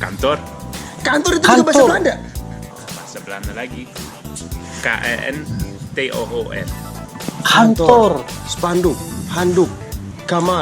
Kantor. Kantor itu juga bahasa Belanda. Bahasa Belanda lagi. KENTOOR. Kantor. Spanduk, handuk, kamar.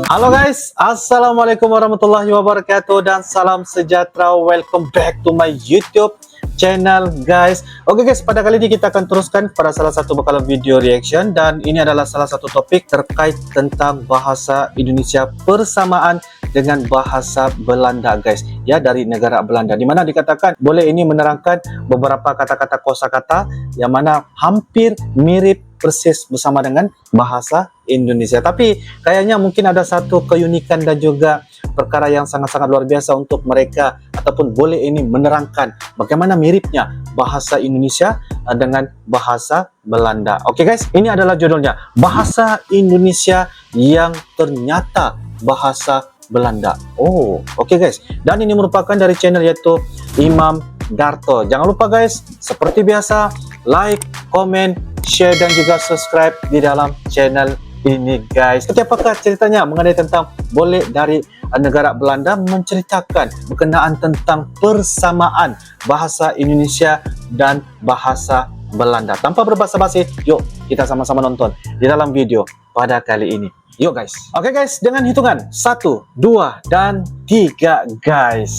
Halo guys, assalamualaikum warahmatullahi wabarakatuh dan salam sejahtera. Welcome back to my YouTube channel guys. Oke guys, pada kali ini kita akan teruskan pada salah satu bakalan video reaction, dan ini adalah salah satu topik terkait tentang bahasa Indonesia persamaan dengan bahasa Belanda guys, ya, dari negara Belanda, dimana dikatakan boleh ini menerangkan beberapa kata-kata kosakata yang mana hampir mirip persis bersama dengan bahasa Indonesia. Tapi kayaknya mungkin ada satu keunikan dan juga perkara yang sangat-sangat luar biasa untuk mereka, ataupun boleh ini menerangkan bagaimana miripnya bahasa Indonesia dengan bahasa Belanda. Oke guys, ini adalah judulnya, bahasa Indonesia yang ternyata bahasa Belanda. Oh, oke guys. Dan ini merupakan dari channel yaitu Imam Darto. Jangan lupa guys, seperti biasa, like, comment, share, dan juga subscribe di dalam channel ini guys. Seperti apakah ceritanya mengenai tentang boleh dari negara Belanda menceritakan berkenaan tentang persamaan bahasa Indonesia dan bahasa Belanda. Tanpa berbasa-basi, yuk kita sama-sama nonton di dalam video pada kali ini. Yuk guys. Oke guys, dengan hitungan 1, 2, dan 3 guys.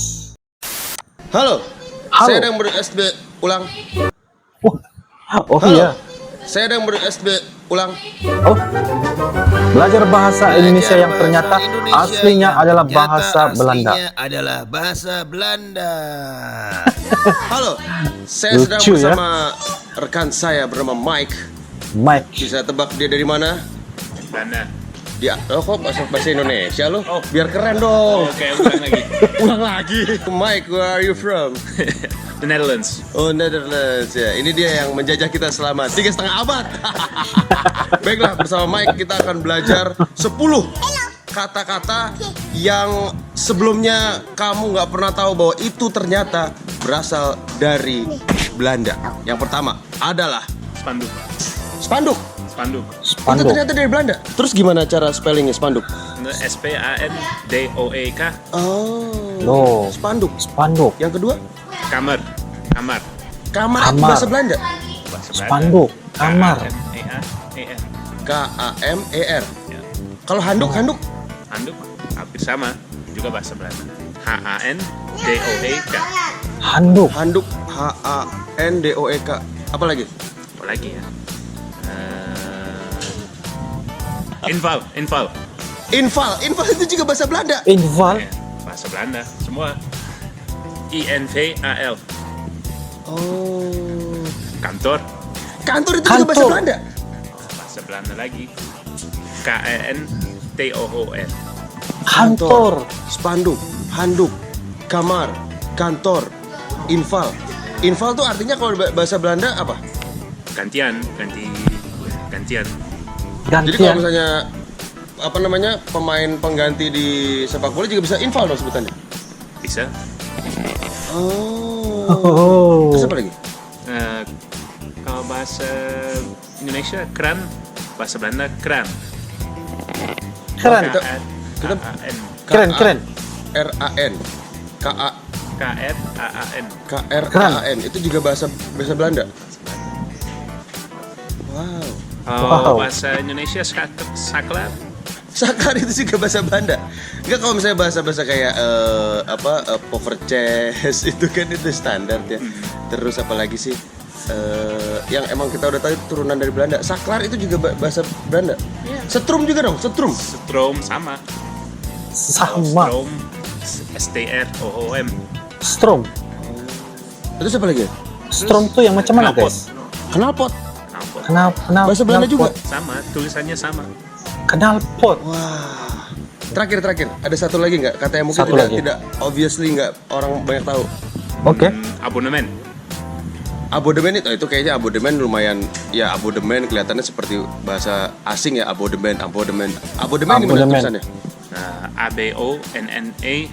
Halo. Halo. Saya sedang ber-SB ulang. Oh Halo. iya. Saya sedang ber-SB ulang. Oh, belajar bahasa Indonesia yang ternyata aslinya adalah bahasa Belanda. Adalah bahasa Belanda. Halo, saya sedang Lucu, ya? bersama rekan saya bernama Mike. Mike. Bisa tebak dia dari mana? Belanda. Dia, kok bahasa Indonesia lo? Oh. Biar keren dong. Oke, ulang lagi. Ulang lagi. Mike, where are you from? The Netherlands. Oh, Netherlands ya. Ini dia yang menjajah kita selama 3,5 abad. Baiklah, bersama Mike kita akan belajar 10 kata-kata yang sebelumnya kamu nggak pernah tahu bahwa itu ternyata berasal dari Belanda. Yang pertama adalah Spanduk. spanduk. Spanduk. Itu Spanduk. ternyata dari Belanda. Terus gimana cara spellingnya spanduk? SPANDOEK. Oh, Loh. spanduk. Spanduk. Yang kedua, Kamar. Kamar. kamar. Itu Kamar. bahasa Belanda. Bahasa Belanda. Spanduk. Kamar. KAMER. KAMER. Ya. Kalau handuk, handuk. Handuk hampir sama, juga bahasa Belanda. HANDOEK. Handuk. Handuk, HANDOEK. Apa lagi? Apa lagi ya? Inval. Infal. Infal itu juga bahasa Belanda. Inval. Ya, bahasa Belanda semua. INVAL. Oh. Kantor. Kantor itu juga bahasa Kantor. Belanda. Bahasa Belanda lagi. KENTOOR. Kantor. Spanduk, handuk, kamar, kantor, infal. Infal tuh artinya kalau bahasa Belanda apa? Gantian. Jadi kalau Gantian. misalnya apa namanya pemain pengganti di sepak bola juga bisa infal dong sebutannya. Bisa. Oh. Oh. Terus apa lagi? Kalau bahasa Indonesia keran, bahasa Belanda keran. Keren. Kita- KAN. Keren, keren. RAN. KA KRAAN. KRAAN itu juga bahasa Belanda. Wow. Kalau Wow. bahasa Indonesia saklar. Saklar itu juga bahasa Belanda. Enggak, kalau misalnya bahasa-bahasa kayak power chess itu kan itu standar ya. Terus apa lagi sih? Yang emang kita udah tahu itu turunan dari Belanda. Saklar itu juga bahasa Belanda. Iya. Setrum juga dong, setrum. Strom sama. Sama. Strom. STROOM. Strom. Terus apa lagi? Strom tuh yang macam mana guys? Knalpot. Knalpot. Bahasa Belanda juga. Sama, tulisannya sama. Knalpot. Wah. Terakhir, ada satu lagi nggak? Kata yang mungkin Satu lagi. tidak obviously nggak orang banyak tahu. Oke. Abonemen. Abodemen itu kayaknya abodemen lumayan ya, abodemen kelihatannya seperti bahasa asing ya, abodemen gimana Abodemen. tulisannya? ABONNE.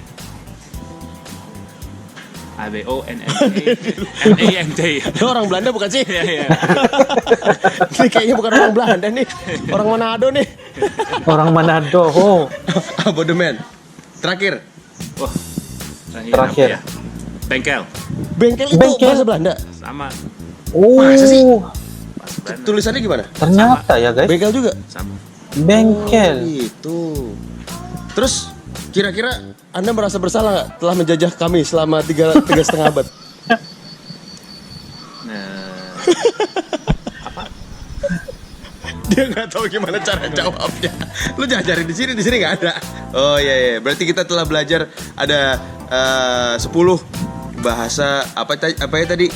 ABONNAMANT. Lu orang Belanda bukan sih? Iya, iya. Ini kayaknya bukan orang Belanda nih. Orang Manado nih. Orang Manado. Oh, Abodemen. Terakhir, Wah, Terakhir. apa ya? Bengkel. bengkel itu Bengkel? bahasa Belanda. Sama. Masa sih? Pas Belanda. Tulisannya gimana? ternyata ya guys, Bengkel juga. Sama. bengkel. Itu. Terus kira-kira Anda merasa bersalah nggak telah menjajah kami selama tiga setengah abad? Nah, Dia nggak tahu gimana cara jawabnya. Lu jangan cari di sini nggak ada. Oh iya, iya. Berarti kita telah belajar ada 10 bahasa apa ya tadi?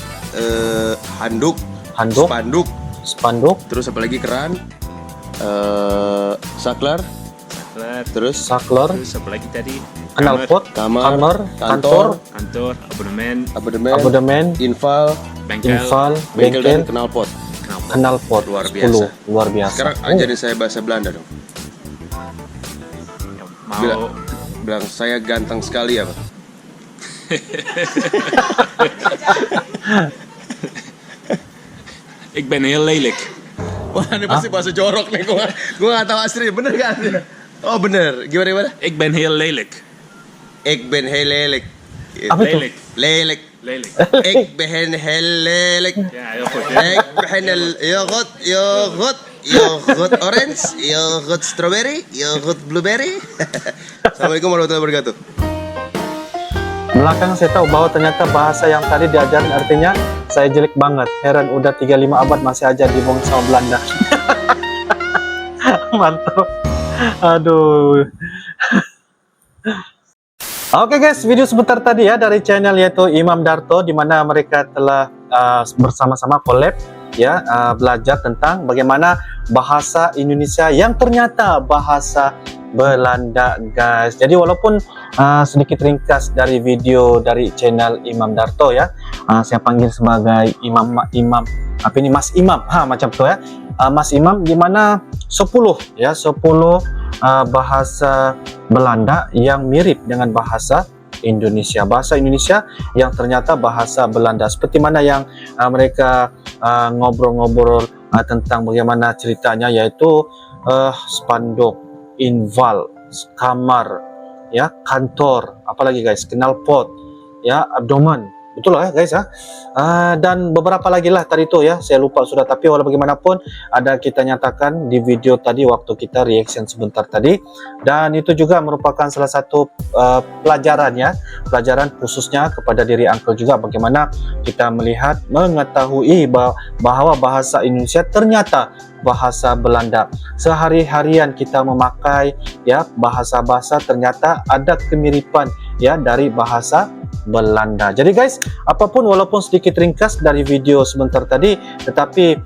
Handuk, Handuk, spanduk, spanduk, terus apa lagi keran, saklar, saklar. terus saklar, Terus apa lagi tadi? knalpot, kamar, kamar, kantor, Kantor, abonemen, abodemen, abodemen, infal, bengkel. infal, bengkel dan bengkel, knalpot. Knalpot. knalpot. Luar 10. biasa. Luar biasa. Sekarang ajarin saya bahasa Belanda dong. Mau Bilang saya ganteng sekali apa? Ik ben heel lelijk. Wah, ini pasti bahasa jorok nih. Gua nggak tahu asli. Bener gak? Oh bener. Gimana? Ik ben heel lelijk. Ik ben heel lelijk. Apa itu? Lelijk. Lelijk. Lelijk. Ik ben heel lelijk. Ya, heel goed. Ya. Ik ben yoghurt orange, yoghurt strawberry, yoghurt blueberry. Assalamualaikum warahmatullahi wabarakatuh. Belakang saya tahu bahwa ternyata bahasa yang tadi diajarin artinya saya jelek banget. Heran udah 35 abad masih aja dibohong sama Belanda. Mantap. Aduh. Oke guys, video sebentar tadi ya dari channel yaitu Imam Darto, di mana mereka telah bersama-sama collab ya, belajar tentang bagaimana bahasa Indonesia yang ternyata bahasa Belanda guys. Jadi walaupun sedikit ringkas dari video dari channel Imam Darto ya, saya panggil sebagai Imam apa ini, Mas Imam, macam tuh ya, Mas Imam, di mana 10 bahasa Belanda yang mirip dengan bahasa Indonesia, yang ternyata bahasa Belanda, seperti mana yang mereka ngobrol-ngobrol tentang bagaimana ceritanya, yaitu spanduk, inval, kamar, ya, kantor, apalagi guys, knalpot, ya, abdomen, betul lah ya guys ya. Dan beberapa lagi lah tadi itu ya, saya lupa sudah, tapi walau bagaimanapun ada kita nyatakan di video tadi waktu kita reaction sebentar tadi, dan itu juga merupakan salah satu pelajaran ya, pelajaran khususnya kepada diri Uncle juga, bagaimana kita melihat, mengetahui bahwa bahasa Indonesia ternyata bahasa Belanda. Sehari-harian kita memakai ya bahasa-bahasa, ternyata ada kemiripan ya dari bahasa Belanda. Jadi guys, apapun walaupun sedikit ringkas dari video sebentar tadi, tetapi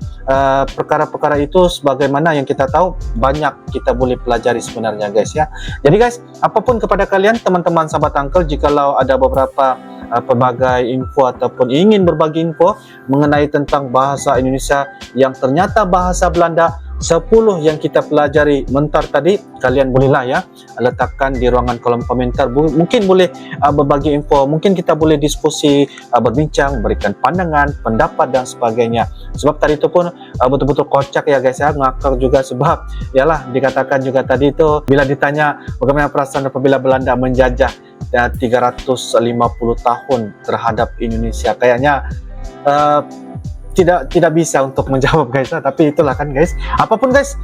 perkara-perkara itu sebagaimana yang kita tahu banyak kita boleh pelajari sebenarnya guys ya. Jadi guys, apapun kepada kalian teman-teman sahabat Uncle, jikalau ada beberapa pelbagai info ataupun ingin berbagi info mengenai tentang bahasa Indonesia yang ternyata bahasa Belanda 10 yang kita pelajari mentar tadi, kalian bolehlah ya letakkan di ruangan kolom komentar. Mungkin boleh berbagi info, mungkin kita boleh diskusi, berbincang, berikan pandangan, pendapat dan sebagainya. Sebab tadi itu pun betul-betul kocak ya guys ya, ngakak juga, sebab yalah dikatakan juga tadi itu bila ditanya bagaimana perasaan apabila Belanda menjajah 350 tahun terhadap Indonesia, kayaknya tidak bisa untuk menjawab guys, tapi itulah kan guys. Apapun guys,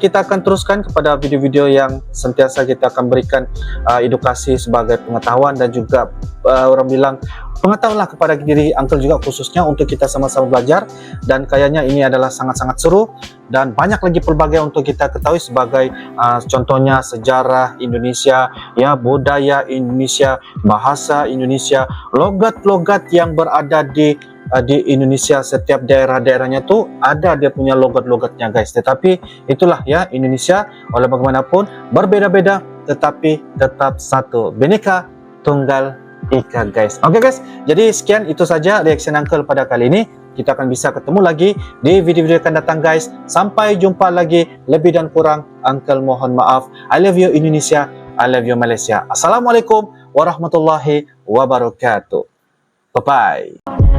kita akan teruskan kepada video-video yang sentiasa kita akan berikan edukasi sebagai pengetahuan, dan juga orang bilang pengetahuanlah kepada diri Uncle juga, khususnya untuk kita sama-sama belajar. Dan kayaknya ini adalah sangat-sangat seru dan banyak lagi pelbagai untuk kita ketahui, sebagai contohnya sejarah Indonesia ya, budaya Indonesia, bahasa Indonesia, logat-logat yang berada di Indonesia. Setiap daerah-daerahnya tuh ada dia punya logat-logatnya guys, tetapi itulah ya Indonesia, walau bagaimanapun berbeda-beda tetapi tetap satu, Bhinneka Tunggal Ika guys. Oke guys, jadi sekian itu saja reaction Uncle pada kali ini. Kita akan bisa ketemu lagi di video-video akan datang guys. Sampai jumpa lagi, lebih dan kurang Uncle mohon maaf. I love you Indonesia, I love you Malaysia. Assalamualaikum warahmatullahi wabarakatuh. Bye-bye.